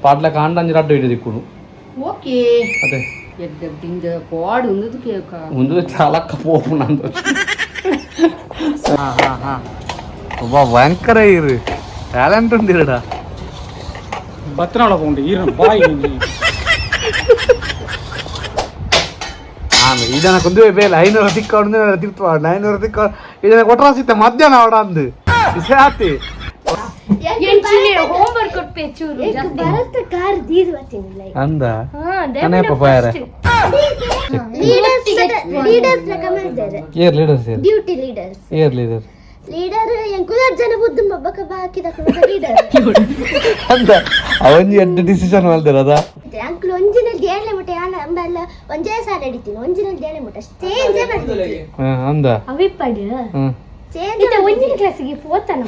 ಪಾಡ್ಲ ಕಾಂಡಂಜಿ ರಡ್ಡು ಹಿಡಿದು ದಿಕ್ಕುನು ಓಕೆ ಅದೇ ಎಡ್ಡಿಂದ ಪಾಡು ಉಂದದು ಕೇಕ ಮುಂದೆ ಚಾಲಕ್ಕ ಪೋಪು ನಂದು ಒಬ್ಬ ಭಯಂಕರ ಇರು ಟ್ಯಾಲೆಂಟ್ ಉಂದಿರಡ ಬತ್ತನಾಳ ಹೋಗಿ ಈರ ಬಾಯಿ ನಾನು ಇದನ್ನ ಕೊಂದುವೆ ಬೇಲ 500 ತಿಕ್ಕೊಂಡು ತಿಕ್ತು 900 ತಿಕ್ಕ ಇದನ್ನ ಕೊಟ್ರ ಸಿತ್ತ ಮಧ್ಯಾಹ್ನ ಅವಡ ಅಂದು ಇಸಾತಿ ಹೋಮ್ವರ್ಕ್ ಕೊಟ್ಟು ಚೂರು ಜಾಸ್ತಿ ಭಾರತ ಕಾರ್ ದೀದು ಬರ್ತೀನಿ ಲೈಕ್ ಅಂದ ಹಾ ಕನೆ ಪಪಾಯರೆ ಲೀಡರ್ಸ್ ರೆಕಮೆಂಡರ್ ಏರ್ ಲೀಡರ್ಸ್ ಡ್ಯೂಟಿ ಲೀಡರ್ಸ್ ಏರ್ ಲೀಡರ್ ಲೀಡರ್ ಎಂಕುಲರ್ ಜನ ಬುದ್ಧ ಮಬ್ಬಕ ಬಾಕಿದ ಲೀಡರ್ ಅಂದ ಅವನ್ ಎಡ್ಡ ಡಿಸಿಷನ್ ಮಾಡ್ತಾರ ಅದ ಅಂಕಲ್ ಒಂಜಿನ ದೇಳೆ ಮುಟ್ಟ ಯಾನ ಅಂಬಲ್ಲ ಒಂಜೇ ಸಾಲ ಹಿಡಿತೀನಿ ಒಂಜಿನ ದೇಳೆ ಮುಟ್ಟ ಚೇಂಜ್ ಮಾಡ್ತೀನಿ ಅಂದ ಅವಿಪಡು ಚೇಂಜ್ ಇತ ಒಂಜಿನ ಕ್ಲಾಸಿಗೆ ಹೋತಾನ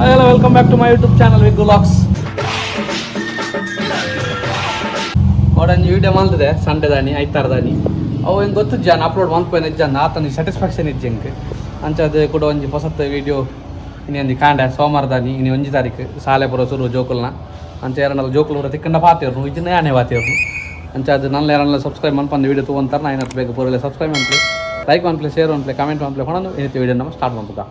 hello welcome back to my YouTube channel big vlogs ಅವಡಂಜಿ ವಿಡಿಯೋ ಮಾಡ್ತಿದೆ ಸಂಡೆ ದಾನಿ ಐತಾರ ದಾನಿ ಅವು ಹೆಂಗೆ ಗೊತ್ತು ಜಾನ್ ಅಪ್ಲೋಡ್ ಮಾಡ್ಕೊಂಡು ಇಜ್ಜಾನ ಆತನಿಗೆ ಸ್ಯಾಟಿಸ್ಫ್ಯಾಕ್ಷನ್ ಇಜ್ಜಂಗೆ ಅಂಚದು ಕೂಡ ಒಂಜಿ ಹೊಸತ್ತು ವಿಡಿಯೋ ಇನ್ನೊಂದು ಕಾಂಡೆ ಸೋಮವಾರ ದಾನಿ ಇನ್ನು 1 ತಾರೀಕು ಸಾಲೆ ಬರೋ ಸುರು ಜೋಕುಲ್ನ ಅಂಚ ಎರಡಲ್ಲ ಜೋಕುಲ್ ಕೂಡ ತಿಕ್ಕಂಡ ಪಾತಿರ್ನು ಇದನ್ನ ಯಾನೇ ಪಾತಿರ್ನು ಅಂಚ ಅದು ನನ್ನ ಯಾರನ್ನೆಲ್ಲ ಸಬ್ಸ್ಕ್ರೈಬ್ ಮಾಡ್ಕೊಂಡು ವಿಡಿಯೋ ತೊಗೊಂತಾರೆ ನಾನು ಏನಾದ್ರು ಬೇಕು ಪೂರಲ್ಲ ಸಬ್ಸ್ಕ್ರೈಬ್ ಮಾಡ್ಲಿ ಲೈಕ್ ಮಾಡ್ಲಿ ಶೇರ್ ಮಾಡ್ಲಿ ಕಮೆಂಟ್ ಮಾಡ್ಲಿ ಹೊಣನು ಏನೈತಿ ವಿಡಿಯೋ ನಮ್ಮ ಸ್ಟಾರ್ಟ್ ಮಾಡ್ಬೋದಾ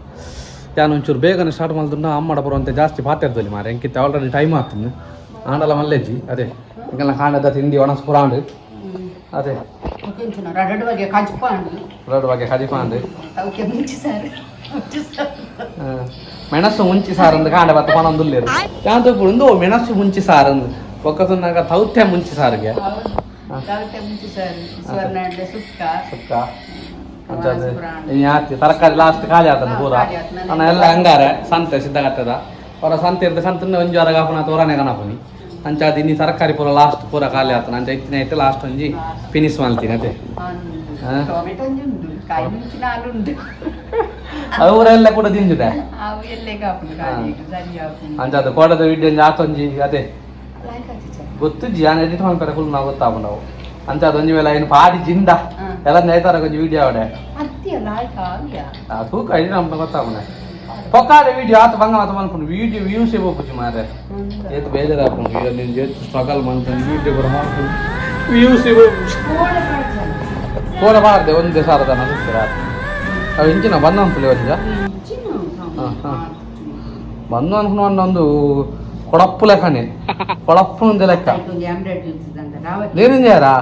ಯಾನು ಒಂಚೂರು ಬೇಗನೆ ಸ್ಟಾರ್ಟ್ ಮಾಡಿದ್ರು ಅಮ್ಮಡ ಬರುವಂತೆ ಜಾಸ್ತಿ ಪಾತಿರ್ತದೆ ಮಾರೆ ಹೆಂಗಿತ್ತ ಆಲ್ರೆಡಿ ಟೈಮ್ ಆಗ್ತದೆ ಆಂಡಲ್ಲ ಮಲ್ಲೆಜ್ಜಿ ಅದೇ ಹಿಂಗೆಲ್ಲ ಕಾಂಡದ ತಿಂಡಿ ಒಣಸ್ ಪುರಾಂಡು ಅದೇ ರಡ್ ಬಗ್ಗೆ ಕಜ್ಪಾಂಡು ರಡ್ ಬಗ್ಗೆ ಕಜಿಪಾಂಡು ಅವಕ್ಕೆ ಮುಂಚೆ ಸಾರು ಮೆಣಸು ಮುಂಚಿ ಸಾರಂದು ಕಾಂಡ ಬತ್ತ ಪಣಂದುಲ್ಲೇರು ಯಾಂತ ಒಂದು ಮೆಣಸು ಮುಂಚಿ ಸಾರಂದು ಒಕ್ಕಸನ್ನಾಗ ತೌತ್ಯ ಮುಂಚಿ ಸಾರಿಗೆ ಅವಕ್ಕೆ ಮುಂಚೆ ಸಾರು ಸ್ವರ್ಣ ಸುಕ್ಕ ಸುಕ್ಕ ಯಾತಿ ತರಕಾರಿ ಲಾಸ್ಟ್ ಖಾಲಿ ಆತನ ಪೂರ ನಾನು ಎಲ್ಲ ಹಂಗಾರೆ ಸಂತೆ ಸಿದ್ಧಗಟ್ಟದ ಅವರ ಸಂತೆ ಇರ್ತ ಸಂತನ ಒಂಜಿ ವಾರ ಕಾಪುನ ತೋರನೆ ಗಣಪನಿ ಅಂಚಾದ ಇನ್ನಿ ತರಕಾರಿ ಪೂರ ಲಾಸ್ಟ್ ಪೂರ ಖಾಲಿ ಆತನ ಅಂಚ ಇತ್ತಿನ ಐತೆ ಲಾಸ್ಟ್ ಒಂಜಿ ಫಿನಿಶ್ ಮಾಡ್ತೀನಿ ಅದೇ ಟೊಮೆಟೊ ಉಂಟು ಕಾಯಿ ಮುಂಚಿನ ಹಾಲು ಉಂಟು ಅವರೆಲ್ಲ ಕೂಡ ತಿಂದಿದೆ ಅವು ಎಲ್ಲೇ ಕಾಪುನು ಸರಿ ಕಾಪುನು ಅಂಚಾದ ಕೋಡದ ವಿಡಿಯೋ ಆತೊಂಜಿ ಅದೇ ಗೊತ್ತುಜ್ಜಿ ನಾನು ಎಡಿಟ್ ಮಾಡ್ತಾರೆ ಫುಲ್ ನಾವು ಗೊತ್ತಾಗ ನಾವು ಅಂಚಾದ ಒಂಜಿ ವೇಳೆ ಏನು ಪಾಡಿ ಜಿಂದ ಎಲ್ಲ ನೇತಾರ ಕೊಂಚ ವಿಡಿಯೋ ಅವಡೆ ತೂಕ ಇದು ನಮ್ಗೆ ಗೊತ್ತಾಗ ಪೊಕ್ಕಾಡೆ ವಿಡಿಯೋ ಆತ ಬಂಗ ಮಾತ ಮಾಡ್ಕೊಂಡು ವಿಡಿಯೋ ವ್ಯೂಸೇ ಹೋಗ್ಬಿಟ್ಟು ಮಾರೆ ಏತು ಬೇಜಾರು ಹಾಕೊಂಡು ಈಗ ನೀನು ಜೇತು ಸ್ಟ್ರಗಲ್ ಮಾಡ್ಕೊಂಡು ವಿಡಿಯೋ ಬರ ಮಾಡ್ಕೊಂಡು ವ್ಯೂಸೇ ಕೋಡ ಬಾರ್ದೆ ಒಂದೇ ಸಾರದ ನಡುತ್ತೀರ ಅವು ಇಂಚಿನ ಬಂದ ಅಂತಲೇ ಒಂಜ ಹಾಂ ಹಾಂ ಬಂದು ಅನ್ಕೊಂಡು ಒಂದು ಕೊಡಪ್ಪು ಲೆಕ್ಕನೆ ಕೊಡಪ್ಪು ಒಂದೇ ಲೆಕ್ಕ ನೀರಿನ ಯಾರಾ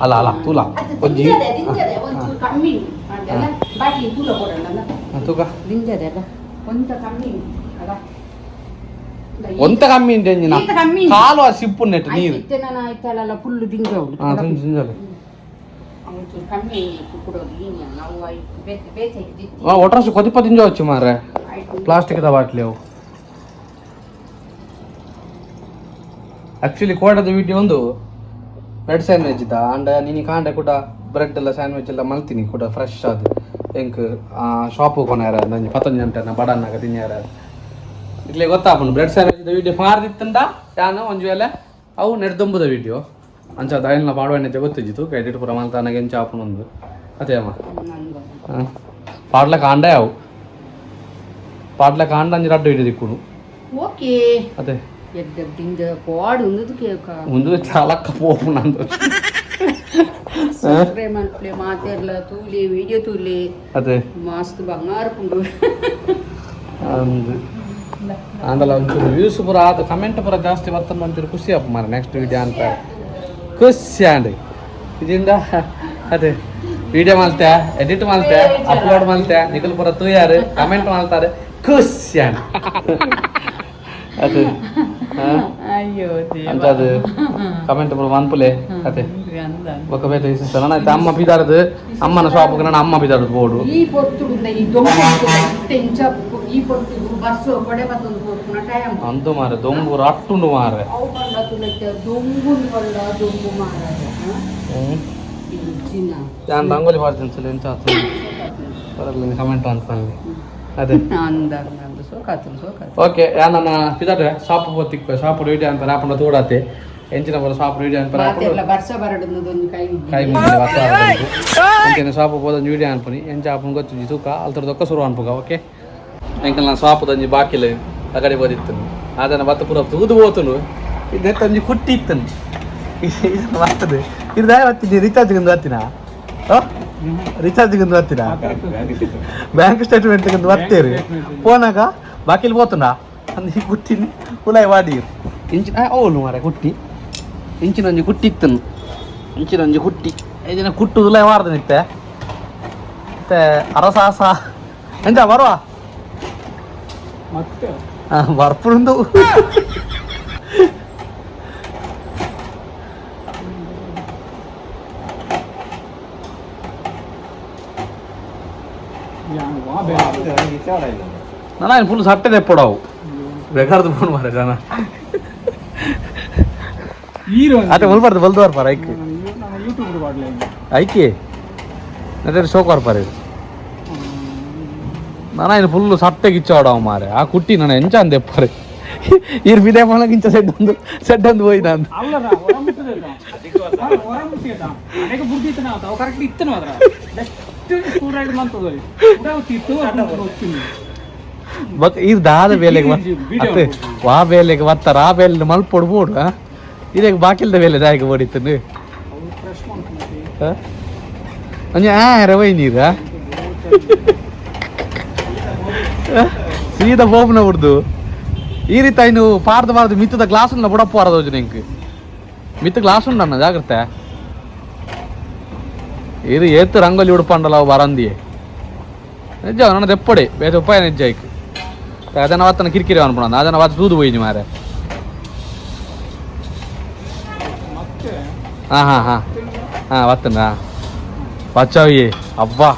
ಅಲ್ಲ ಅಲ್ಲ ತೂಲ ಒಂಜಿ ತೂಕ ಒಂತ ಕಮ್ಮಿ ಉಂಟು ಎಂಜಿನ ಕಾಲು ಆ ಸಿಪ್ಪು ನೆಟ್ಟು ನೀರು ಫುಲ್ ದಿಂಜೋಳು ಒಟ್ರಷ್ಟು ಕೊದಿಪ್ಪ ತಿಂಜೋಚ್ಚು ಮಾರ್ರೆ ಪ್ಲಾಸ್ಟಿಕ್ ಬಾಟ್ಲಿ ಅವು ಆ್ಯಕ್ಚುಲಿ ಕೋಡದ ವಿಡಿಯೋ ಒಂದು ಬ್ರೆಡ್ ಸ್ಯಾಂಡ್ವಿಚ್ ಇದ್ದ ಅಂಡ್ ನೀನು ಕಾಂಡೆ ಕೂಡ ಬ್ರೆಡ್ ಎಲ್ಲ ಸ್ಯಾಂಡ್ವಿಚ್ ಎಲ್ಲ ಮಲ್ತೀನಿ ಕೂಡ ಫ್ರೆಶ್ ಅದು ಹೆಂಗೆ ಶಾಪು ಕೊನಾರ ನಂಗೆ 15 ಗಂಟೆ ಬಡನ್ನಾಗ ತಿನ್ಯಾರ ಇಟ್ಲೆ ಗೊತ್ತಾಪನು ಬ್ರೆಡ್ ಸ್ಯಾಂಡ್ವಿಚ್ ವಿಡಿಯೋ ಮಾರ್ದಿತ್ತಂಡ ಯಾನು ಒಂಜು ವೇಳೆ ಅವು ನೆಡ್ದೊಂಬುದ ವಿಡಿಯೋ ಅಂಚ ದಾಯಿಲ್ನ ಪಾಡುವಣ್ಣೆ ಗೊತ್ತಿದ್ದಿತ್ತು ಕ್ರೆಡಿಟ್ ಪುರ ಮಲ್ತಾನಾಗ ಎಂಚ ಆಪನೊಂದು ಅದೇ ಅಮ್ಮ ಪಾಡ್ಲ ಕಾಂಡೆ ಅವು ಪಾಡ್ಲ ಕಾಂಡ ಅಂಜಿ ರಡ್ಡು ಹಿಡಿದು ದಿಕ್ಕುನು ಓಕೆ ಅದೇ ಎಡ್ಡಿಂದ ಪಾಡು ಉಂದದು ಕೇಕ ಮುಂದೆ ಚಾಲಕ್ಕ ಪೋಪು ನಂದು ಸಬ್ಸ್ಕ್ರೈಬ್ ಮಾಡ್ಲಿ ಮಾತೆರ್ಲ ತೂಲಿ ವಿಡಿಯೋ ತೂಲಿ ಅದೇ ಮಸ್ತ್ ಬಂಗಾರ ಪುಂಡು ಅಂದು ಆಂಡಲ ಒಂಚೂರು ವ್ಯೂಸ್ ಪೂರ ಆದ ಕಮೆಂಟ್ ಪೂರ ಜಾಸ್ತಿ ಬರ್ತಂದು ಒಂಚೂರು ಖುಷಿ ಅಪ್ಪ ಮಾರ ನೆಕ್ಸ್ಟ್ ವಿಡಿಯೋ ಅಂತ ಖುಷಿ ಅಂಡ್ ಇದರಿಂದ ಅದೇ ವಿಡಿಯೋ ಮಾಡ್ತೆ ಎಡಿಟ್ ಮಾಡ್ತೆ ಅಪ್ಲೋಡ್ ಮಾಡ್ತೆ ನಿಖಲ್ ಪೂರ ತೂಯಾರು ಕಮೆಂಟ್ ಮಾಡ್ತಾರೆ ಖುಷಿ ಅಂಡ್ ಅದು ಅಯ್ಯೋ ಅಂತ ಅದು ಕಮೆಂಟ್ ಪೂರ ಮನ್ಪುಲೆ ಅದೇ ఒక ಬೇಟ ಇಸ್ತಾನ ನಾ ಅಮ್ಮ ಬಿದಾರದು ಅಮ್ಮನ ಶಾಪ್ಗೆ ನಾನು ಅಮ್ಮ ಬಿದಾರದು ಬೋರ್ಡು ಈ ಪೊತ್ತುಡುಂದ ಈ ದೊಂಬು ಟೆಂಚಪ್ ಈ ಪೊತ್ತು ಬಸ್ಸು ಕೊಡೆ ಬತ್ತೊಂದು ಪೋರ್ಪುನ ಟೈಮ್ ಅಂತು ಮಾರೆ ದೊಂಬು ರಟ್ಟುಂಡು ಮಾರೆ ಅವು ಬಂದ ತುಲಕ್ಕೆ ದೊಂಬು ಹೊಳ್ಳ ದೊಂಬು ಮಾರೆ ಇಜ್ಜಿನ ನಾನು ರಂಗೋಲಿ ಮಾಡ್ತೀನಿ ಸಲ ಎಂಚ ಆತು ಬರಲ್ಲ ಕಮೆಂಟ್ ಅನ್ಕೊಳ್ಳಿ ಅದೇ ಅಂದರ್ ನಂದು ಸೋಕಾತು ಓಕೆ ಯಾ ನನ್ನ ಬಿದಾರೆ ಶಾಪ್ ಹೋತಿಕ್ ಶಾಪ್ ವಿಡಿಯೋ ಅಂತ ರಾಪಂಡ ತೋಡಾತೆ ಎಂಚಿನ ಬರ ಶಾಪ್ ವಿಡಿಯೋ ಅಂತ ಮಾತೆರ್ಲ ಬರ್ಸ ಬರಡುಂದು ಕೈ ಮುಂದೆ ವಾಸ ಅಂಚೆನ ಶಾಪ್ ಹೋದಂಜಿ ವಿಡಿಯೋ ಅನ್ಪನಿ ಎಂಚ ಆಪನ್ ಗೊತ್ತಿದ್ದಿ ತೂಕ ಅಲ್ತರ ದೊಕ್ಕ ಶುರು ಅನ್ಪುಗ ಓಕೆ ಎಂಕಲ್ ನಾನು ಶಾಪ್ ದಂಜಿ ಬಾಕಿಲು ಅಗಡಿ ಬೋದಿತ್ತು ಅದನ್ನ ಬತ್ತ ಪೂರ ತೂದು ಹೋತನು ಇದು ತಂಜಿ ಕುಟ್ಟಿ ಇತ್ತನು ಇದನ್ನು ಬರ್ತದೆ ಇದು ಬರ್ತೀನಿ ರಿಚಾರ್ಜ್ಗೊಂದು ಬರ್ತೀನ ರಿಚಾರ್ಜ್ಗೊಂದು ಬರ್ತೀನ ಬ್ಯಾಂಕ್ ಸ್ಟೇಟ್ಮೆಂಟ್ಗೊಂದು ಬರ್ತೀರಿ ಫೋನಾಗ ಬಾಕಿಲ್ ಹೋತುಂಡ ಅಂದು ಕುಟ್ಟಿನಿ ಉಲಾಯ್ ವಾಡಿ ಇಂಚಿನ ಅವಳು ಮಾರ ಕುಟ್ಟಿ ಇಂಚಿನೊಂಜಿ ಕುಟ್ಟಿ ಇತ್ತನು ಇಂಚಿನೊಂಜಿ ಕುಟ್ಟಿ ಇದನ್ನ ಕುಟ್ಟು ಉಲಾಯ್ ಮಾರ್ದ ನಿತ್ತೆ ಮತ್ತೆ ಅರಸಾಸ ಎಂತ ಬರುವ ಮತ್ತೆ ಬರ್ಪುಂದು ನಾನು ಫುಲ್ ಸಟ್ಟೆ ತೆಪ್ಪಡವು ಬೇಕಾರ್ದು ಫೋನ್ ಮಾರ ಜನ ಅದೇ ಮುಲ್ಬಾರ್ದು ಬಲ್ದು ಬರ್ಪಾರ ಐಕಿ ಐಕಿ ಅದೇ ಶೋಕ್ ಬರ್ಪಾರ ನಾನು ಫುಲ್ ಸಟ್ಟೆಗೆ ಇಚ್ಚಾಡವ ಮಾರೆ ಆ ಕುಟ್ಟಿ ನಾನು ಎಂಚ ಅಂದೆಪ್ಪಾರೆ ಇರ್ ಬಿದೆ ಮಲಗಿಂಚ ಸೆಡ್ ಒಂದು ಹೋಯ್ ನಾನು ಬಕ್ ಇದು ದಾದ ಬೇಲೆಗೆ ಮತ್ತೆ ವಾ ಬೇಲೆಗೆ ಬರ್ತಾರ ಆ ಬೇಲೆ ಮಲ್ಪೊಡ್ಬೋಡು ಇದೇ ಬಾಕಿಲ್ದ ಬೇಲೆ ದಾಯಿಗೆ ಹೊಡಿತಾನೆ ಒಂಜ ರವೈ ನೀರ ಸೀದಾ ಬೋಬ್ನ ಬಿಡ್ದು ಈ ರೀತಿ ಇನ್ನು ಪಾರ್ದು ಮಿತ್ತದ ಗ್ಲಾಸ್ ಉಂಡ ಬುಡಪ್ಪ ಅರದೋಜು ನಿಂಗೆ ಮಿತ್ತ ಗ್ಲಾಸ್ ಉಂಡಣ್ಣ ಜಾಗ್ರತೆ ಇದು ಏತು ರಂಗೋಲಿ ಉಡ್ಪಂಡಲ್ಲ ಅವು ಬರಂದಿ ನಿಜ ನನ್ನ ದೆಪ್ಪಡೆ ಬೇಸ ಉಪಾಯ ನಿಜ ಐಕ್ ಅದನ್ನ ಅವತ್ತನ ಕಿರಿಕಿರಿ ಅನ್ಬಿಡ ಅದನ್ನ ಅವತ್ತು ದೂದು ಹೋಯ್ನಿ ಮಾರೆ ಹಾ ವತ್ತನ ಪಚ್ಚಾವಿ ಅಬ್ಬಾ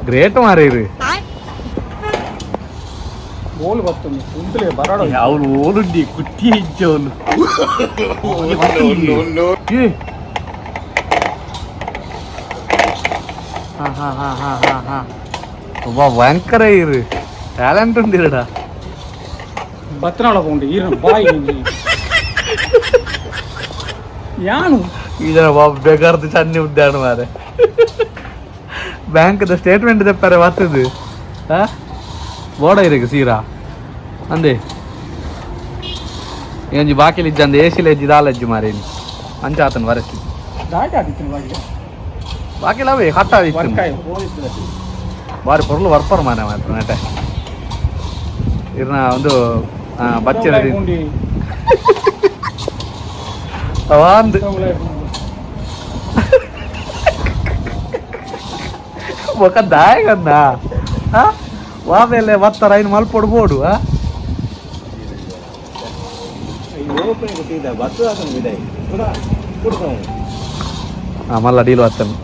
ಗ್ರೇಟ್ ಮಾರೇ ಇರು ಓಲ್ ಬರ್ತದೆ ಕುಂತಲೇ ಬರಾಡ ಅವನು ಓಲುಂಡಿ ಕುಟ್ಟಿ ಇಜ್ಜ ಅವನು ಒಬ್ಬ ಭಯಂಕರ ಇರು ಟ್ಯಾಲೆಂಟ್ ಉಂಡಿರಡ ಬತ್ತನಾಳ ಪೌಂಡು ಈರ ಬಾಯಿ ಯಾನು ಇದರ ಬಾಬು ಬೇಕಾರ್ದು ಚನ್ನಿ ಉದ್ದಾಣ ಮಾರೆ ಬ್ಯಾಂಕ್ದ ಸ್ಟೇಟ್ಮೆಂಟ್ ತೆಪ್ಪಾರೆ ಬರ್ತದು ಬೋಡ ಇರಗ ಸೀರಾ ಅಂದೆ ಏಂಜಿ ಬಾಕಿಲಿ ಇಜ್ಜ ಅಂದೆ ಏಸಿಲ ಇಜ್ಜಿ ದಾಲಜ್ಜಿ ಮಾರೇನಿ ಅಂಚ ಆತನ ವರಸಿ ದಾಟಿ ಆದಿತ್ತು ಬಾಗಿ ಬಾಕಿಲ ಅವೇ ಕಟ್ಟಾದಿತ್ತು ಬಾರಿ ಪೊರ್ಲು ವರ್ಪರ್ ಮಾನೆ ಮಾತ್ರ ನಟ ಇರ್ನ ಒಂದು ಬಚ್ಚೆ ಒಂದು ఒక దాయగన్నా వావేలే వత్తారు ఆయన మల్పొడుబోడు మళ్ళా డీల్ వస్తాను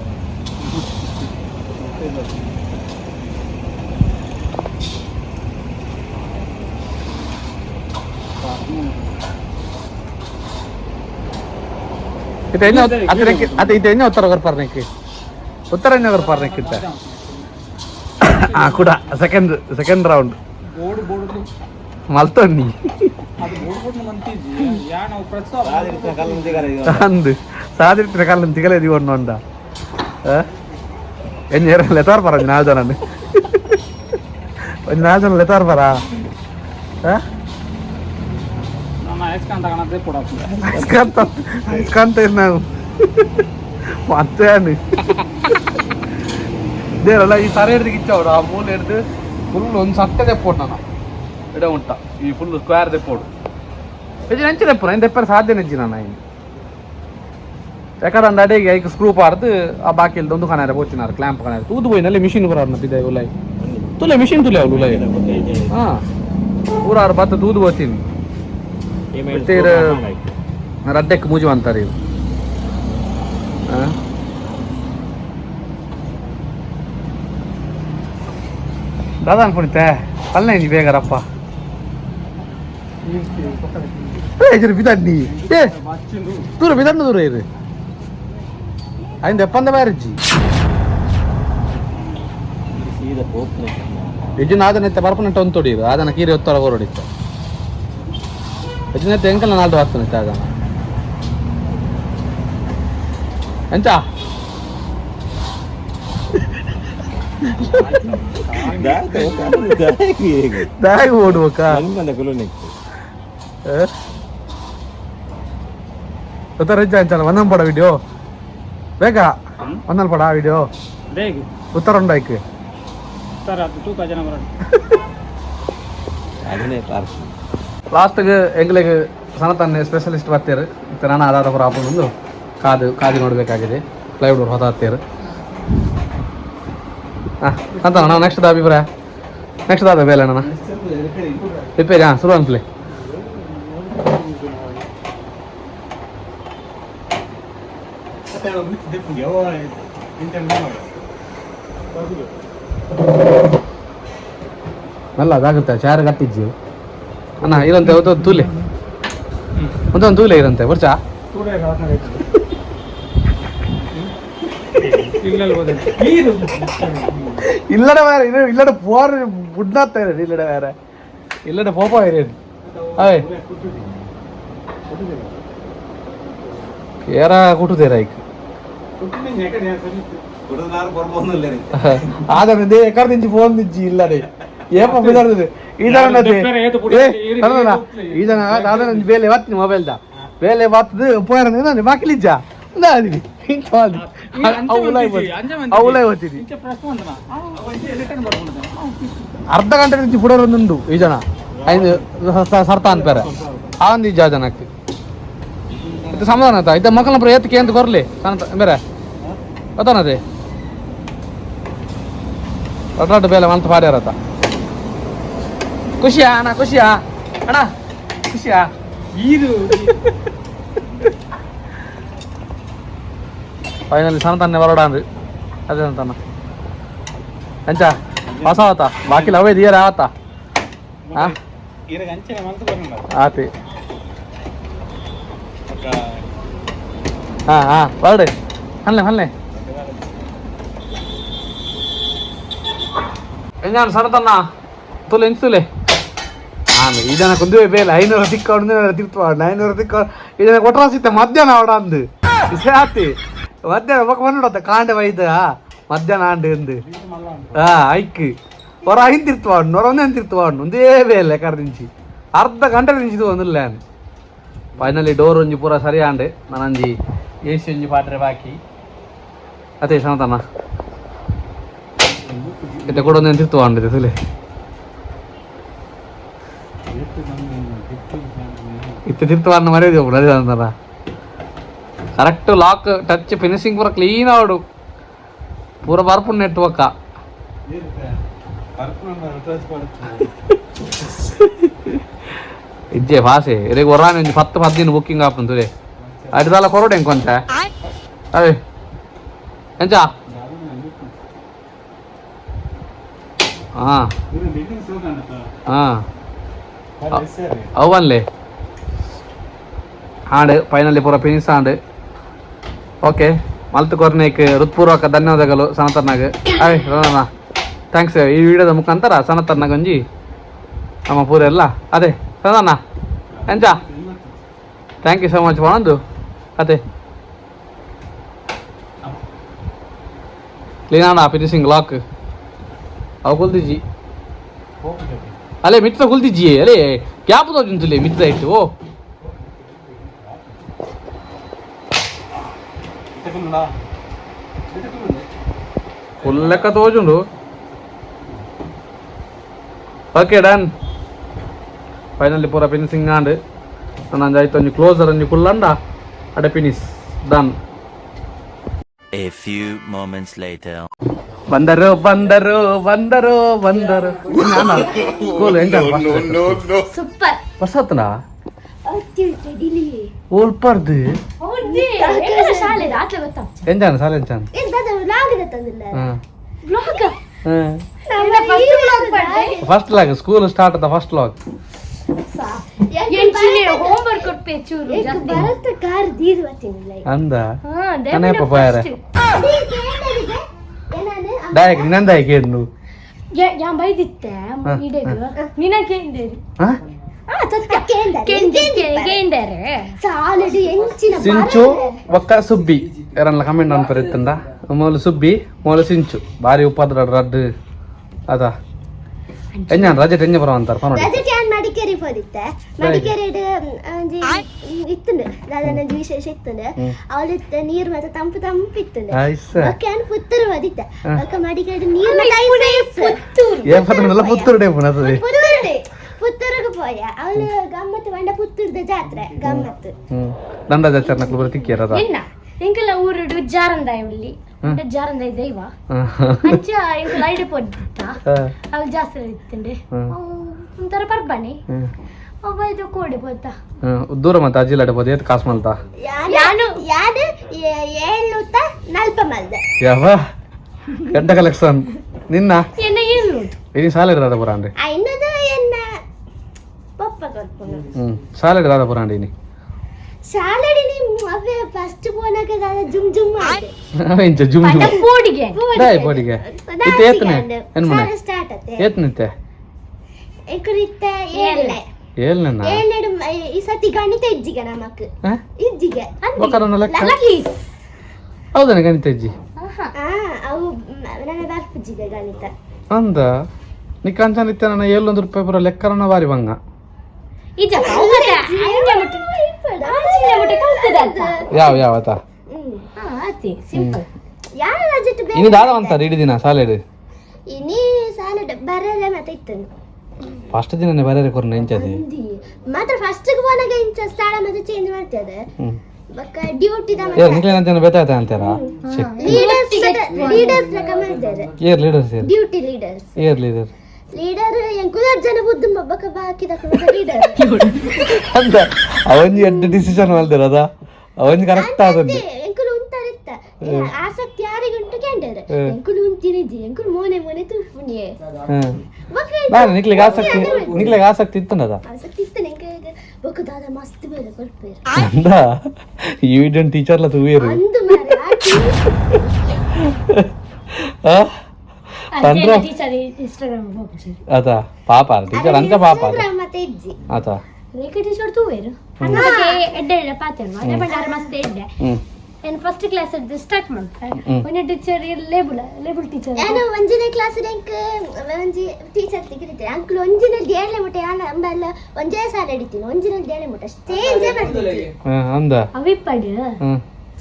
ಅದು ಇದು ಉತ್ತರ ಬರ್ಪಾರ್ನಕ್ಕೆ ಉತ್ತರ ಬರ್ಪಾರ್ನಕ್ಕಿಂತ ಕೂಡ ಸೆಕೆಂಡ್ ರೌಂಡ್ ಮಲ್ತೊನ್ನಿ ಅಂದು ಸಾದಿರ್ತಿನ ಕಾಲಂ ತಿಗಲೇದಿ ಒಂದ ಎಂಜ ಲೆತಾರ್ ಪರ ಒಂಜಿ 4 ಜನ ಒಂಜಿ 4 ಜನ ಲೆತಾರ್ ಪರ ಅಯ್ಸ್ಕಂತ ನಾವು ಮತ್ತೆ ಇದೇನಲ್ಲ ಈ ಸರ ಹಿಡ್ದು ಕಿಚ್ಚವಡು ಆ ಮೂಲೆ ಹಿಡ್ದು ಫುಲ್ ಒಂದು ಸಟ್ಟೆ ತೆಪ್ಪೋಡು ನಾನು ಇಡ ಉಂಟ ಈ ಫುಲ್ ಸ್ಕ್ವೇರ್ ತೆಪ್ಪೋಡು ಹೆಚ್ಚು ನೆಂಚಿ ತೆಪ್ಪು ನಾನು ತೆಪ್ಪರೆ ಸಾಧ್ಯ ನೆಂಚಿ ನಾನು ಇನ್ನು ಯಾಕಂದ್ರೆ ಅಂದ ಅಡಿಗೆ ಈಗ ಸ್ಕ್ರೂ ಪಾರ್ದು ಆ ಬಾಕಿಲ್ದ ಒಂದು ಕನಾರ ಬೋಚಿನಾರ ಕ್ಲಾಂಪ್ ಕನಾರ ತೂದು ಹೋಯ್ನಲ್ಲಿ ಮಿಷಿನ್ ಬರೋರ್ನ ಬಿದ್ದೆ ಉಲಾಯಿ ತುಲೆ ಮಿಷಿನ್ ತುಲೆ ಅವಳು ಉಲಾಯಿ ಹಾಂ ಊರಾರು ಬತ್ತ ತೂದು ಬೋತೀನಿ ರಡ್ಡೆಕ್ಕೆ ಮೂಜು ಅಂತಾರೆ ಇವು ದಾದಾ ಅನ್ಕೊಂಡಿತ್ತೆ ಅಲ್ಲೇ ನೀ ಬೇಗಾರಪ್ಪ ಬಿದಣ್ಣಿ ದೂರ ಬಿದಣ್ಣ ದೂರ ಇರು ಅయింದ ಎಪ್ಪಂದ ಬ್ಯಾರಜ್ಜಿ ಹೆಜ್ಜಿನ ಆದನೈತೆ ಬರ್ಪನಂಟ ಒಂದು ತೊಡೀರು ಅದನ್ನ ಕೀರಿ ಹೊತ್ತೊಳಗೆ ಹೊರಡಿತ್ತು ಹೆಚ್ಚಿನೈತೆ ಎಂಕಲ್ ನಾಲ್ದು ಹಾಕ್ತಾನೈತೆ ಅದನ್ನ ಎಂತ ದಾಗಿ ಓಡ್ಬೇಕಾ ಉತ್ತರ ಅಂಚಲ್ಲ ಒಂದೊಂದು ಪಡ ವಿಡಿಯೋ ಬೇಕಾ ಒಂದೊಂದು ಪಡ ವಿಡಿಯೋ ಬೇಗ ಉತ್ತರ ಉಂಟಾಯ್ಕೆ ಸರ್ ಅದು ತೂಕ ಜನ ಬರೋಣ ಲಾಸ್ಟ್ಗೆ ಎಂಗ್ಲಿಗೆ ಸನತನ್ನೇ ಸ್ಪೆಷಲಿಸ್ಟ್ ಬರ್ತೀರು ಮತ್ತು ನಾನು ಆಧಾರ ಪುರ ಹಾಕೊಂಡು ಕಾದು ನೋಡಬೇಕಾಗಿದೆ ಪ್ಲೈವುಡ್ ಹೊತ್ತಾಗ್ತೀರು ಹಾಂ ಅಂತ ನಾವು ನೆಕ್ಸ್ಟ್ ಅಭಿಪ್ರಾಯ ನೆಕ್ಸ್ಟ್ ಅದ ಬೇಲೆ ಅಣ್ಣ ರಿಪೇರಿ ಹಾಂ ಶುರು ಅನ್ಸ್ಲಿ ಮೆಲ್ಲ ಅದಾಗುತ್ತೆ ಚಾರ್ ಕಟ್ಟಿಜ್ಜಿ ಅಣ್ಣ ಇರಂತೆ ಒಂದು ತೂಲೆ ಒಂದೊಂದು ತೂಲೆ ಇರಂತೆ ಬರ್ಚಾ ഇല്ലട വേറെ ഇത് ഇല്ലട പോവാൻ ബുഡ്നാത്ത ഇല്ലട വേറെ ഇല്ലട പോപ്പോ വരും അതെ കേറാ കൂട്ടുതേരായിക്ക് ಆದ್ರೆ ಎಕಡೆ ನಿಂಚಿ ಫೋನ್ ನಿಂಚಿ ಇಲ್ಲಡೆ ಏಪ ಬಿದಾಡ್ತದೆ ಇದನ್ನ ಅದ ಬೇಲೆ ಬತ್ತೀನಿ ಮೊಬೈಲ್ದ ಬೇಲೆ ಬತ್ತದು ಪೋಯರ ಬಾಕಿಲಿಜ್ಜ ಅರ್ಧ ಗಂಟೆ నుంచి ಪುಡರೊಂದುಂಡು ಈ ಜನ ಐದು ಸರ್ತ ಅನ್ಪೇರೆ ಆ ಒಂದು ಈ ಜನಕ್ಕೆ ಇದು ಸಮಾಧಾನ ಆಯ್ತಾ ಇದ್ದ ಮಕ್ಕಳ ಪುರ ಎತ್ತಕ್ಕೆ ಅಂತ ಕೊರ್ಲಿ ಬೇರೆ ಗೊತ್ತಾನದೆ ಒಟ್ಟಾಟ ಬೇಲೆ ಮಂತ ಪಾಡ್ಯಾರತ್ತ ಖುಷಿಯಾ ಅಣ್ಣ ಖುಷಿಯಾ ಅಣ್ಣ ಖುಷಿಯಾ ಇದು ಫೈನಲಿ ಸನತನ್ನೇ ಹೊರಡಾಂದು ಅದೇ ಸಂತಾನ ಎಂಚ ಹೊಸ ಆತ ಬಾಕಿ ಅವೇ ದಿಯರ ಆತ ಆತಿ ಹಾ ಹಾ ಹೊರಡೆ ಹಲ್ಲೆ ಹಲ್ಲೆ ಎಂಜಾನ್ ಸನತನ್ನ ತುಲೆ ಎಂಚುಲೆ ನಾನು ಈ ಜನ ಕುಂದುವೆ ಬೇಲೆ 500 ತಿಕ್ಕೊಂಡು ತಿರ್ತು 500 ತಿಕ್ಕೊಂಡು ಈ ಜನ ಕೊಟ್ರ ಸಿತ್ತ ಮಧ್ಯಾಹ್ನ ಅವಡ ಅಂದು ಆತಿ ಮಧ್ಯಾಹ್ನ ಪಕ್ಕ ಬಂದ್ಬಿಡತ್ತ ಕಾಂಡೆ ವೈದ ಮಧ್ಯಾಹ್ನ ಆಂಡು ಎಂದು ಐಕ್ ಹೊರ ಹಿಂತಿರ್ತವಾಡು ಹೊರ ಒಂದೇ ತಿರ್ತವಾಡು ಒಂದೇ ಬೇಲೆ ಕರೆದಿಂಚಿ ಅರ್ಧ ಗಂಟೆ ನಿಂಚಿದು ಒಂದಿಲ್ಲ ಫೈನಲಿ ಡೋರ್ ಒಂಜಿ ಪೂರ ಸರಿ ಆಂಡೆ ನಾನಂಜಿ ಎಸಿ ಒಂಜಿ ಪಾತ್ರೆ ಬಾಕಿ ಅದೇ ಸನತನ ಇತ್ತೆ ಕೂಡ ಒಂದೇ ತಿರ್ತವಾಂಡಿದೆ ತುಲೆ ಇತ್ತೆ ತಿರ್ತವಾಡ್ನ ಮರೆಯದು ಅದೇ ಅಂತಾರ ಕರೆಕ್ಟ್ ಲಾಕ್ ಟಚ್ ಫಿನಿಶಿಂಗ್ ಪೂರ ಕ್ಲೀನ್ ಆವಡು ಪೂರ ಬರ್ಪುಂಡು ನೆಟ್ವಕ್ಕ ಇಜ್ಜೆ ಭಾಷೆ ಇರೇಗ ಹೊರಾನೆ ಒಂದು 10 ದಿನ ಬುಕ್ಕಿಂಗ್ ಆಪಂತದೆ ಅಡ್ದಲ್ಲ ಕೊರೋಡೆ ಎಂಕೊಂತ ಅದೇ ಎಂಚ ಹಾಂ ಹಾಂ ಅವನ್ಲೆ ಹಾಡು ಫೈನಲಿ ಪೂರ ಫಿನಿಶ್ ಆಂಡ್ ಓಕೆ ಮಲ್ತು ಕೊರ್ನೇಕ್ ಹೃತ್ಪೂರ್ವಕ ಧನ್ಯವಾದಗಳು ಸನತನ್ನಾಗ ಅಯ್ ರೋಣ ಥ್ಯಾಂಕ್ಸ್ ಈ ವಿಡಿಯೋದ ಮುಖಾಂತರ ಸನತನ್ನಾಗ ಒಂಜಿ ನಮ್ಮ ಪೂರ ಎಲ್ಲ ಅದೇ ಸನತನ್ನ ಎಂಚ ಥ್ಯಾಂಕ್ ಯು ಸೋ ಮಚ್ ಬಾಣಂದು ಅದೇ ಕ್ಲೀನ್ ಆಡ ಫಿನಿಶಿಂಗ್ ಲಾಕ್ ಅವು ಕುಲ್ದಿಜ್ಜಿ ಅಲ್ಲೇ ಮಿತ್ರ ಕುಲ್ದಿಜ್ಜಿ ಅಲ್ಲೇ ಕ್ಯಾಪ್ ತೋಜುಂತುಲೆ ಮಿತ್ರ ಇಟ್ಟು ಓ ಫುಲ್ ಲೆಕ್ಕ ತೋಜುಂಡು ಓಕೆ ಡನ್ ಫೈನಲಿ ಪೂರ ಫಿನಿಶಿಂಗ್ ಆಂಡ್ ನಂದು ಆಯ್ತು ಒಂಜಿ ಕ್ಲೋಸರ್ ಒಂಜಿ ಫುಲ್ ಅಂಡ ಅಡೆ finish done A few moments later. ಬಂದರು ಬಂದರು ಬಂದರು ಬಂದರು ಸ್ಕೂಲ್ ಎಂತ ಸೂಪರ್ ಬಸತ್ನಾ ಡಿಲಿ ಓಲ್ಪರ್ದು ಶಾಲೆ ಆಟ್ಲೆ ಗೊತ್ತಾ ಎಂಜಾನ ಸಾಲ ಎಂಜಾನ ಎಂತದ ವ್ಲಾಗ್ ತಂದಿಲ್ಲ vlog first log school start ಅದ ಫಸ್ಟ್ ಲಾಗ್ ಹೋಮ್ವರ್ಕ್ ಕೊಟ್ಟು ಚೂರು ಭಾರತ ಕಾರ್ ದೀದು ಬತ್ತಿನಿಲ್ಲ ಅಂದ ಕನೆಪ ಪಾಯರ ಡೈರೆಕ್ಟ್ ನಿನ್ನಂದ ಕೇಳು ഞാൻ ബൈദിത്തെ ഇടക നിനക്ക് എന്തേരി ಸಿಂಚು ಒಕ್ಕ ಸುಬ್ಬಿ ಯಾರನ್ನ ಕಮೆಂಟ್ ಅನ್ಪರಿತ್ತಂದ ಮೊದಲು ಸುಬ್ಬಿ ಮೊದಲು ಸಿಂಚು ಬಾರಿ ಉಪದ್ರ ರಡ್ಡು ಅದ ಎಂಜಾನ್ ರಜೆ ಟೆಂಜ ಬರೋ ಅಂತಾರೆ ಮಡಿಕೇರಿ ಹೋದಿತ್ತೆ ಮಡಿಕೇರಿ ಒಂಜಿ ಇತ್ತುಂಡು ದಾದನ ವಿಶೇಷ ಇತ್ತುಂಡು ಅವಳಿತ್ತ ನೀರು ಮತ್ತೆ ತಂಪು ತಂಪು ಇತ್ತುಂಡು ಓಕೆ ಅನ್ ಪುತ್ತೂರು ಹೋದಿತ್ತೆ ಓಕೆ ಮಡಿಕೇರಿ ನೀರು ಪುತ್ತೂರಿಗೆ ಪೋಯ ಅವಳು ಗಮ್ಮತ್ತು ಬಂಡ ಪುತ್ತೂರ್ದ ಜಾತ್ರೆ ಗಮ್ಮತ್ತು ದಂಡ ಜಾತ್ರೆ ನಕ್ಲು ತಿಕ್ಕಿರದ ಎಂಕಲ ಊರುಡು ಜಾರಂದಾಯ ಉಳ್ಳಿ ಜಾರಂದಾಯ ದೈವ ಅಂಚ ಎಂಕಲ ಐಡೆ ಪೋದಿತ್ತ ಅವು ಜಾಸ್ತಿ ಇತ್ತಂಡೆ ಒಂಥರ ಪರ್ಬಾನಿ ಒಬ್ಬ ಇದು ಕೋಡಿ ಪೋತ ದೂರ ಮತ್ತೆ ಅಜ್ಜಿಲಾಡೆ ಪೋದ ಏತ್ ಕಾಸು ಮಲ್ತ ಯಾನು 740 ಮಲ್ದೆ ಯಾವ ಗಡ್ಡ ಕಲೆಕ್ಷನ್ ನಿನ್ನ ಎನ್ನ ಏನು ಇನಿ ಸಾಲೆಡ್ ರಾದ ಪುರಾಂಡೆ ಇನ್ನದು ಎನ್ನ ಪಪ್ಪ ಕೊಡ್ಕೊಂಡು ಸಾಲೆಡ್ ರಾದ ಪುರಾಂಡೆ ಇನಿ ಶಾಲೆಡಿ ಅವೇ ಫಸ್ಟ್ ಪೋನಕ ದಾದ ಜುಮ್ ಜುಮ್ ಆದೆ ಇಂಚ ಜುಮ್ ಜುಮ್ ಪೋಡಿಗೆ ಡೈ ಪೋಡಿಗೆ ಇತ್ತೆ ಏತ್ನೆ ಎನ್ ಮನೆ ಸ್ಟಾರ್ಟ್ ಆತೆ ಏತ್ನಿತ್ತೆ ಎಕರಿತ್ತ ಏಳ್ನೆ ಏಳ್ನೆನ ಏಳ್ನೆಡು ಈ ಸತಿ ಗಣಿತ ಇಜ್ಜಿಗೆ ನಮಕ್ ಇಜ್ಜಿಗೆ ಬಕರನ ಲೆಕ್ಕ ಹೌದನ ಗಣಿತ ಇಜ್ಜಿ ಅವು ನನ್ನ ಬರ್ಪುಜ್ಜಿಗೆ ಗಣಿತ ಅಂದ ನಿ ಕಂಚನ ಇತ್ತೆ ನನ್ನ 700 ರೂಪಾಯಿ ಪುರ ಲೆಕ್ಕರನ ಬಾರಿ ಬಂಗ ಇಜಪ್ಪ ಅವರ ಯಾವ ಯಾವ ಆತ ಆತಿ ಸಿಂಪಲ್ ಯಾರ ಬಜೆಟ್ ಬೇರೆ ಇನಿ ದಾದ ಅಂತಾರೆ ಇಡೀ ದಿನ ಸಾಲೆಡ್ ಇನಿ ಸಾಲೆಡ್ ಬರಲ್ಲ ಮತ್ತೆ ಇತ್ತನು ಫಸ್ಟ್ ದಿನನೇ ಬರರೆ ಕೊರ್ನ ಇಂಚದಿ ಮಾತ್ರ ಫಸ್ಟ್ ಗೆ ಹೋದಾಗ ಇಂಚ ಸ್ಥಳ ಮತ್ತೆ ಚೇಂಜ್ ಮಾಡ್ತದೆ ಬಕ್ಕ ಡ್ಯೂಟಿ ದ ಏ ನಿಕ್ಲೆ ಅಂತ ಬೇತಾಯ್ತ ಅಂತಾರ ಲೀಡರ್ಸ್ ಲೆಕ್ಕ ಮಾಡ್ತಾರೆ ಏರ್ ಲೀಡರ್ಸ್ ಏರ್ ಡ್ಯೂಟಿ ಲೀಡರ್ಸ್ ಏರ್ ಲೀಡರ್ ಲೀಡರ್ ಎಂಕುಲರ್ ಜನ ಬುದ್ಧು ಬಕ್ಕ ಬಾಕಿ ದಕ್ಕ ಲೀಡರ್ ಅಂತ ಅವನಿ ಎಡ್ಡ ಡಿಸಿಷನ್ ಮಾಡ್ದಿರದ ಅವನಿ ಕರೆಕ್ಟ್ ಆದದ್ದು ಎಂಕುಲು ಉಂತಾರಿತ್ತ ಆಸಕ್ತಿ ಯಾರಿಗುಂಟು ಕ್ಯಾಂಡರ್ ಎಂಕುಲು ಉಂತಿನಿಜಿ ಎಂಕುಲು ಮೋನೆ ಮೋನೆ ತುಫುನಿಯೆ ನಾನು ನಿಕ್ಲೆಗೆ ಆಸಕ್ತಿ ಇತ್ತನದ ಆಸಕ್ತಿ ಇತ್ತ ನೆಂಗೆ ಬಕ್ಕ ದಾದ ಮಸ್ತ್ ಬೇರೆ ಕೊಡ್ಪೇರು ಅಂದ ಈ ವಿಡಿಯೋ ಟೀಚರ್ಲ ತುವೇರು ಅಂದು ಮಾರೆ ಆ ತಂದ್ರ ಟೀಚರ್ ಇನ್ಸ್ಟಾಗ್ರಾಮ್ ಹೋಗ್ತಾರೆ ಆತ ಪಾಪ ಟೀಚರ್ ಅಂತ ಪಾಪ ಮತ್ತೆ ಇಜ್ಜಿ ಆತ ರೇಖಾ ಟೀಚರ್ ತೂವೇರು ಹಂಗೆ ಎಡ್ಡೆ ಪಾತೆರು ಅದೇ ಬಂಡಾರ ಮಸ್ತ್ ಎಡ್ಡೆ ಏನು ಫಸ್ಟ್ ಕ್ಲಾಸ್ ಸ್ಟಾರ್ಟ್ ಮಾಡ್ತಾರೆ ಒಂದೇ ಟೀಚರ್ ಲೇಬಲ್ ಟೀಚರ್ ನಾನು ಒಂಜನೇ ಕ್ಲಾಸ್ ರ್ಯಾಂಕ್ ಒಂಜಿ ಟೀಚರ್ ತೆಗಿರಿತೆ ಅಂಕಲ್ ಒಂಜಿನ ದೇಳೆ ಮುಟ್ಟೆ ಅಂಬಲ್ಲ ಒಂಜೇ ಸಾಲ ಹಿಡಿತೀನಿ ಒಂಜಿನ ದೇಳೆ ಮುಟ್ಟ ಚೇಂಜೇ ಮಾಡ್ತೀನಿ ಅಂದ ಅವಿಪ್ಪಡು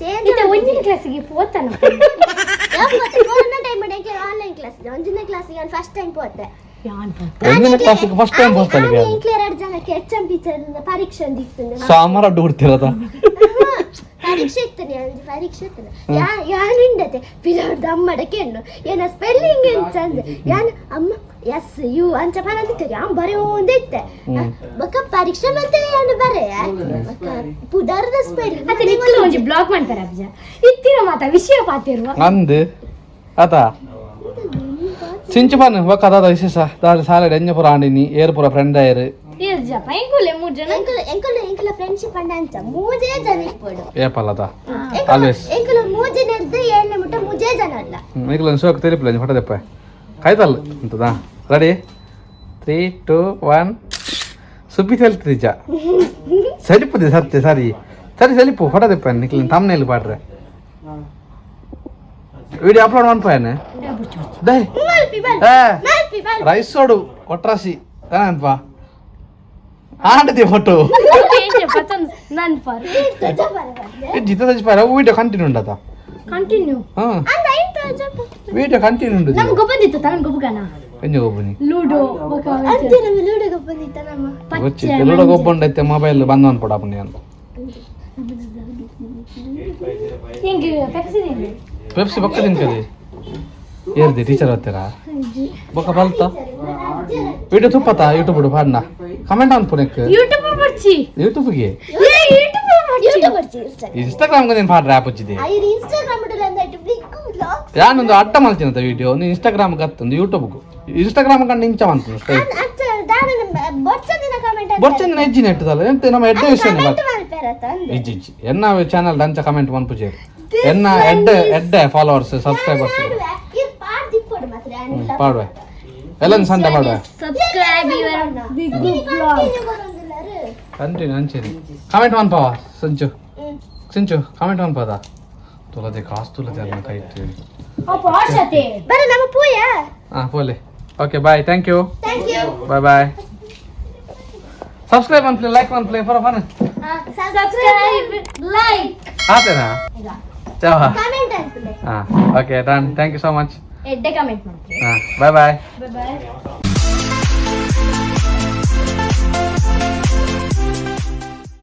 ಚೇಂಜ್ ಇದು ಒಂಜಿನ ಕ್ಲಾಸಿಗೆ ಪೋತಾನ ಕೊರೋನಾ ಟೈಮ್ ಮಾಡಿ ಆನ್ಲೈನ್ ಕ್ಲಾಸ್ ಒಂಜಿನ ಕ್ಲಾಸಿಗೆ ನಾನು ಫಸ್ಟ್ ಟೈಮ್ ಪೋತೆ ಒಂದಿನ ಕ್ಲಾಸಿಗೆ ಫಸ್ಟ್ ಟೈಮ್ ಹೋಗ್ತಾನೆ ಇಂಕ್ಲಿಯರ್ 2 ಜನಕ್ಕೆ HM ಟೀಚರ್ ಪರೀಕ್ಷೆ ಅಂದಿತ್ತು ಸಾಮಾರ ಅಡ್ಡು ಬಿಡ್ತಿರದ ಪರೀಕ್ಷೆ ಇತ್ತು ಪರೀಕ್ಷೆ ಇತ್ತು ಯಾನಿಂಡತೆ ಪಿಲೋಡ್ ಅಮ್ಮಡಕ್ಕೆ ಹೆಣ್ಣು ಏನ ಸ್ಪೆಲ್ಲಿಂಗ್ ಎಂತ ಅಂದೆ ಯಾನ್ ಅಮ್ಮ ಎಸ್ ಯು ಅಂಚ ಪನಂದಿತ್ತು ಯಾನ್ ಬರೀ ಒಂದೇ ಇತ್ತೆ ಬಕ್ಕ ಪರೀಕ್ಷೆ ಮತ್ತೆ ಯಾನು ಬರೇ ಪುದರ್ದ ಸ್ಪೆಲ್ಲಿಂಗ್ ಮತ್ತೆ ನಿಕ್ಕಲು ಒಂಜಿ ಬ್ಲಾಗ್ ಮಾಡ್ತಾರೆ ಅಬ್ಜ ಇತ್ತಿರ ಮಾತಾ ವಿಷಯ ಪಾತಿರುವ ಅಂದ್ ಆತ ಸಿಂಚು ಪನ್ ಬಕ್ಕ ದಾದ ವಿಶೇಷ ದಾದ ಸಾಲ ಎಂಜ ಪುರ ಆಂಡಿನಿ ಏರ್ ಪುರ ಫ್ರೆಂಡ್ ಆಯರ್ ಜಪ ಎಂಕುಲೆ 3 ಜನ ಎಂಕುಲ ಫ್ರೆಂಡ್ಶಿಪ್ ಅಂಡ ಅಂಚ ಮೂಜೇ ಜನ ಇಪ್ಪಡು ಏಪಲ್ಲದ ಆಲ್ವೇಸ್ ಎಂಕುಲ ಮೂಜೆ ನೆರ್ದು ಏಳ್ನೆ ಮುಟ್ಟ ಮೂಜೇ ಜನ ಅಲ್ಲ ನಿಕ್ಲ ಸೋಕ್ ತೆಲಿಪ್ಲ ಫೋಟೋ ದೆಪ್ಪ ಕಾಯ್ತಲ್ಲ ಅಂತದಾ ರೆಡಿ 3 2 1 ಸುಬ್ಬಿ ತೆಲ್ತಿಜ ಸರಿಪುದೆ ಸತ್ಯ ಸರಿ ಸರಿ ಸಲಿಪು ಫೋಟೋ ದೆಪ್ಪ ನಿಕ್ಲ ತಮ್ಮನೇಲಿ ಪಾಡ್ರೆ ವಿಡಿಯೋ ಅಪ್ಲೋಡ್ ಮಾಡ್ಪಾಯನೆ ಡೈ ರೈಸ್ ಸೋಡು ಕೊಟ್ರಾಸಿ ಏನಪ್ಪ ಆಂಡದೆ ಫೋಟೋ ನನ್ ಫಾರ್ ಜಿತ ಸಜಿಪಾರ ವಿಡಿಯೋ ಕಂಟಿನ್ಯೂ ಉಂಡತ ಕಂಟಿನ್ಯೂ ಹಾ ವಿಡಿಯೋ ಕಂಟಿನ್ಯೂ ಉಂಡು ನಮ್ ಗೊಬ್ಬಂದಿತ್ತು ತನ ಗೊಬ್ಬಗನ ಎಂಜ ಗೊಬ್ಬನಿ ಲೂಡೋ ಅಂತೆ ನಮ್ಮ ಲೂಡೋಗೆ ಬಂದಿತ್ತ ನಮ್ಮ ಗೊಚ್ಚಿ ಲೂಡೋ ಗೊಬ್ಬಂಡೈತೆ ಮೊಬೈಲ್ ಬಂದವನ್ ಪಡ ಪುಣ್ಯ ಅಂತ ಹೆಂಗೆ ಪೆಪ್ಸಿ ತಿಂಡಿ ಪೆಪ್ಸಿ ಬಕ್ಕ ತಿನ್ಕದಿ ಏರ್ದಿ ಟೀಚರ್ ಹತ್ತಿರ ಬೊಕ್ಕ ಬಲ್ತ ವಿಡಿಯೋ ತುಪ್ಪತ್ತ ಯೂಟ್ಯೂಬ್ ಬಿಡು ಪಾಡ್ನ ಕಮೆಂಟ್ ಆನ್ ಪುನಕ್ ಯೂಟ್ಯೂಬ್ ಬರ್ಚಿ ಯೂಟ್ಯೂಬ್ಗೆ ಯೂಟ್ಯೂಬ್ ಇನ್ಸ್ಟಾಗ್ರಾಮ್ ಗೆ ನೀನು ಪಾಡ್ರೆ ಆ್ಯಪ್ ಹಚ್ಚಿದೆ ಇನ್ಸ್ಟಾಗ್ರಾಮ್ ಅಂದೈತೆ ಬಿಗ್ ವ್ಲಾಗ್ಸ್ ಯಾನೊಂದು ಅಡ್ಡ ಮಾಡ್ತೀನಂತ ವಿಡಿಯೋ ನೀನು ಇನ್ಸ್ಟಾಗ್ರಾಮ್ ಗತ್ತೊಂದು ಯೂಟ್ಯೂಬ್ಗೂ ಇನ್ಸ್ಟಾಗ್ರಾಮ್ ಕಂಡು ಇಂಚ ಮಾಡ್ತೀನಿ ಅಚ್ಚ ದಾನ ಬೊಚ್ಚದಿನ ಕಮೆಂಟ್ ಬೊರ್ಚಂದಿನ ಹೆಜ್ಜಿನ ಇಟ್ಟದಲ್ಲ ಎಂತ ನಮ್ಮ ಎಡ್ಡೆ ವಿಷಯ ಮಾಡ್ತಾರತ ಇಜ್ಜಿ ಇಜ್ಜಿ ಎನ್ನ ಚಾನಲ್ ದಂಚ ಕಮೆಂಟ್ ಮನ್ಪುಜೇರಿ ಎನ್ನ ಎಡ್ಡೆ ಫಾಲೋವರ್ಸ್ ಸಬ್ಸ್ಕ್ರೈಬರ್ಸ್ ಪಾಡ್ದಿಪ್ಪಡು ಮಾತ್ರ ಪಾಡ್ವೆ ಎಲ್ಲ ಸಂಡೆ ಪಾಡ್ವೆ subscribe your big blog continue ಅಂಚೇರಿ ಕಮೆಂಟ್ ಮನ್ಪಾವ ಸಿಂಚು ಕಮೆಂಟ್ ಮನ್ಪಾದ ತುಲದೆ ಕಾಸು ತುಲದೆ ಅದನ್ನ ಕೈ ಇಟ್ಟು ಅಪ್ಪ ಆಶತೆ ಬರ ನಮ್ಮ ಪೂಯ ಹಾಂ ಪೋಲೆ okay bye thank you thank you bye bye subscribe ಅಂತಲೇ ಲೈಕ್ ಅಂತಲೇ ಫನ ಸಬ್ಸ್ಕ್ರೈಬ್ ಲೈಕ್ ಆತೇನಾ ಚಾವಾ ಕಮೆಂಟ್ ಅಂತಲೇ ಹಾಂ okay done thank you so much ಎಡ್ಡೆ ಕಮೆಂಟ್ ಮಾಡ್ತೀವಿ ಹಾಂ ಬಾಯ್ ಬಾಯ್ ಬಾಯ್